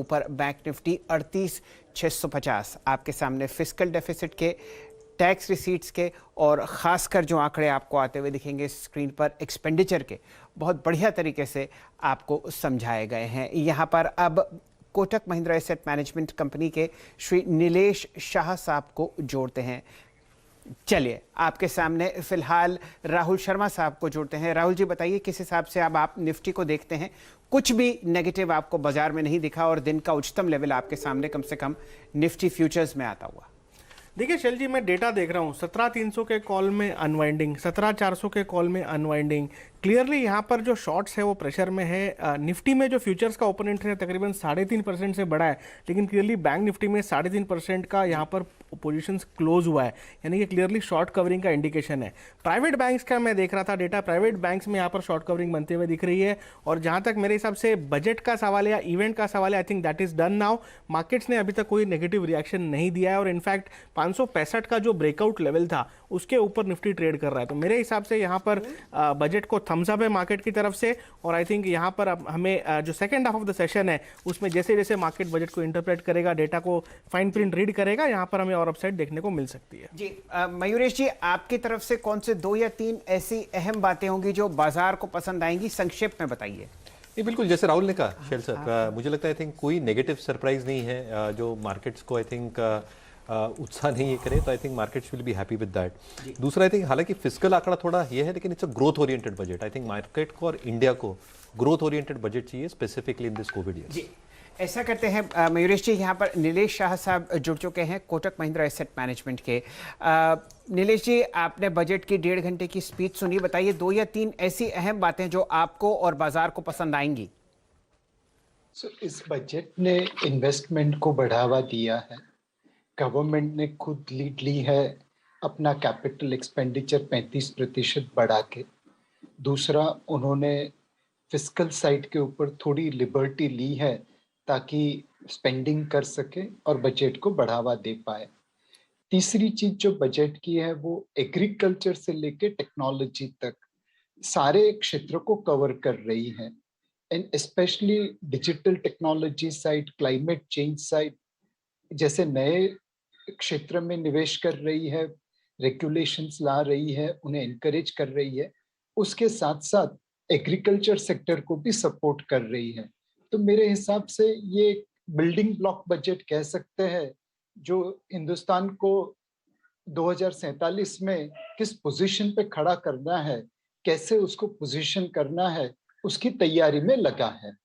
ऊपर bank Nifty 38,650। आपके सामने फिस्कल डेफिसिट के, टैक्स रिसीट्स के और ख़ासकर जो आंकड़े आपको आते हुए दिखेंगे स्क्रीन पर एक्सपेंडिचर के, बहुत बढ़िया तरीके से आपको समझाए गए हैं। यहाँ पर अब Kotak Mahindra asset management company के श्री नीलेश शाह साहब को जोड़ते हैं। चलिए आपके सामने फिलहाल राहुल शर्मा साहब को जोड़ते हैं। राहुल जी, बताइए किस हिसाब से अब आप निफ्टी को देखते हैं? कुछ भी नेगेटिव आपको बाजार में नहीं दिखा और दिन का उच्चतम लेवल आपके सामने कम से कम निफ्टी फ्यूचर्स में आता हुआ। देखिए शैल जी, मैं डेटा देख रहा हूँ 17,300 के कॉल में अनवाइंडिंग, 17,400 के कॉल में अनवाइंडिंग। क्लियरली यहाँ पर जो शॉर्ट्स है वो प्रेशर में है। निफ्टी में जो फ्यूचर्स का ओपन इंटरेस्ट है तकरीबन 3.5% से बढ़ा है, लेकिन क्लियरली बैंक निफ्टी में 3.5% का यहाँ पर पोजीशंस क्लोज हुआ है, यानी कि क्लियरली शॉर्ट कवरिंग का इंडिकेशन है। प्राइवेट बैंक्स का मैं देख रहा था डेटा, प्राइवेट बैंक्स में यहाँ पर शॉर्ट कवरिंग बनते हुए दिख रही है। और जहाँ तक मेरे हिसाब से बजट का सवाल है या इवेंट का सवाल है, I think that is done now. Markets ने अभी तक कोई नेगेटिव रिएक्शन नहीं दिया है और इनफैक्ट 565 का जो ब्रेकआउट लेवल था उसके ऊपर निफ्टी ट्रेड कर रहा है। तो मेरे हिसाब से यहाँ पर बजट को थम्स अप है मार्केट की तरफ से। और आई थिंक यहाँ पर अब हमें जो second half of the session है उसमें जैसे जैसे मार्केट बजट को इंटरप्रेट करेगा, डेटा को फाइन प्रिंट रीड करेगा, यहाँ पर हमें और अपसाइड देखने को मिल सकती है। जी मयूरेश जी, आपकी तरफ से कौन से 2 या 3 ऐसी अहम बातें होंगी जो बाजार को पसंद आएंगी? संक्षेप में बताइए। ये बिल्कुल जैसे राहुल ने कहा शेर साहब, मुझे लगता है आई थिंक कोई नेगेटिव सरप्राइज नहीं है जो मार्केट्स को आई थिंक उत्साह नहीं करे, तो I think markets will be happy with that. दूसरा आई थिंक हालांकि फिस्कल आंकड़ा थोड़ा ये है, लेकिन it's a growth oriented budget. I think market को और इंडिया को ग्रोथ ओरिएंटेड बजट चाहिए specifically in this covid year. जी ऐसा करते हैं मयूरेश जी, यहाँ पर नीलेश शाह साहब जुड़ चुके हैं कोटक महिंद्रा एसेट मैनेजमेंट के। नीलेश जी, आपने बजट की 1.5 घंटे की स्पीच सुनी, बताइए 2 या 3 ऐसी अहम बातें जो आपको और बाजार को पसंद आएंगी। इस बजट ने इन्वेस्टमेंट को बढ़ावा दिया है। गवर्नमेंट ने खुद लीड ली है अपना कैपिटल एक्सपेंडिचर 35% बढ़ा के। दूसरा, उन्होंने फिस्कल साइड के ऊपर थोड़ी लिबर्टी ली है ताकि स्पेंडिंग कर सके और बजट को बढ़ावा दे पाए। तीसरी चीज जो बजट की है वो एग्रीकल्चर से लेके टेक्नोलॉजी तक सारे क्षेत्र को कवर कर रही है, and specially digital technology side, climate change side जैसे नए क्षेत्र में निवेश कर रही है, रेगुलेशंस ला रही है, उन्हें एनकरेज कर रही है। उसके साथ साथ एग्रीकल्चर सेक्टर को भी सपोर्ट कर रही है। तो मेरे हिसाब से ये बिल्डिंग ब्लॉक बजट कह सकते हैं जो हिंदुस्तान को 2047 में किस पोजीशन पे खड़ा करना है, कैसे उसको पोजीशन करना है, उसकी तैयारी में लगा है।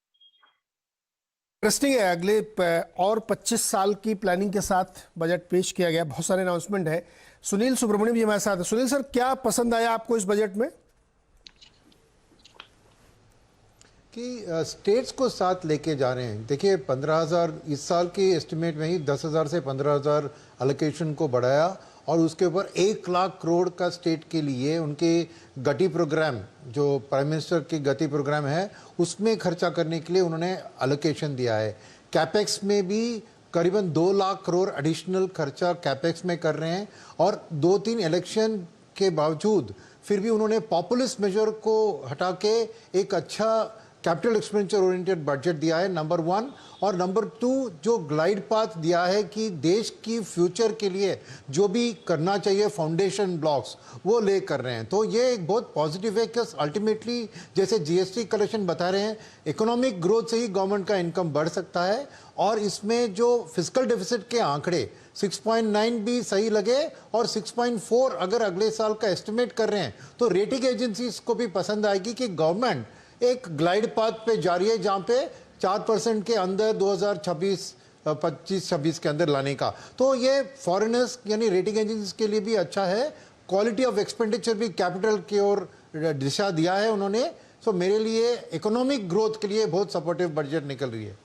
इंटरेस्टिंग है, अगले और 25 साल की प्लानिंग के साथ बजट पेश किया गया, बहुत सारे अनाउंसमेंट है। सुनील सुब्रमण्यम जी हमारे साथ है। सुनील सर, क्या पसंद आया आपको इस बजट में? कि स्टेट्स को साथ लेके जा रहे हैं। देखिए 15,000 इस साल के एस्टिमेट में ही 10,000 से 15,000 एलोकेशन को बढ़ाया और उसके ऊपर 1 लाख करोड़ का स्टेट के लिए उनके गति प्रोग्राम, जो प्राइम मिनिस्टर की गति प्रोग्राम है, उसमें खर्चा करने के लिए उन्होंने एलोकेशन दिया है। कैपेक्स में भी करीबन 2 लाख करोड़ एडिशनल खर्चा कैपेक्स में कर रहे हैं और 2-3 इलेक्शन के बावजूद फिर भी उन्होंने पॉपुलिस्ट मेजर को हटा के एक अच्छा कैपिटल एक्सपेंडिचर ओरिएंटेड बजट दिया है, नंबर 1। और नंबर 2 जो ग्लाइड पाथ दिया है कि देश की फ्यूचर के लिए जो भी करना चाहिए फाउंडेशन ब्लॉक्स वो ले कर रहे हैं। तो ये एक बहुत पॉजिटिव है कि अल्टीमेटली जैसे जीएसटी कलेक्शन बता रहे हैं, इकोनॉमिक ग्रोथ से ही गवर्नमेंट का इनकम बढ़ सकता है। और इसमें जो फिस्कल डेफिसिट के आंकड़े 6.9 भी सही लगे और 6.4 अगर अगले साल का एस्टिमेट कर रहे हैं तो रेटिंग एजेंसीज को भी पसंद आएगी कि गवर्नमेंट एक ग्लाइड पाथ पे जा रही है जहां पे 4% के अंदर 2025-26 के अंदर लाने का। तो ये फॉरेनर्स यानी रेटिंग एजेंसीज के लिए भी अच्छा है। क्वालिटी ऑफ एक्सपेंडिचर भी कैपिटल की ओर दिशा दिया है उन्होंने। सो मेरे लिए इकोनॉमिक ग्रोथ के लिए बहुत सपोर्टिव बजट निकल रही है।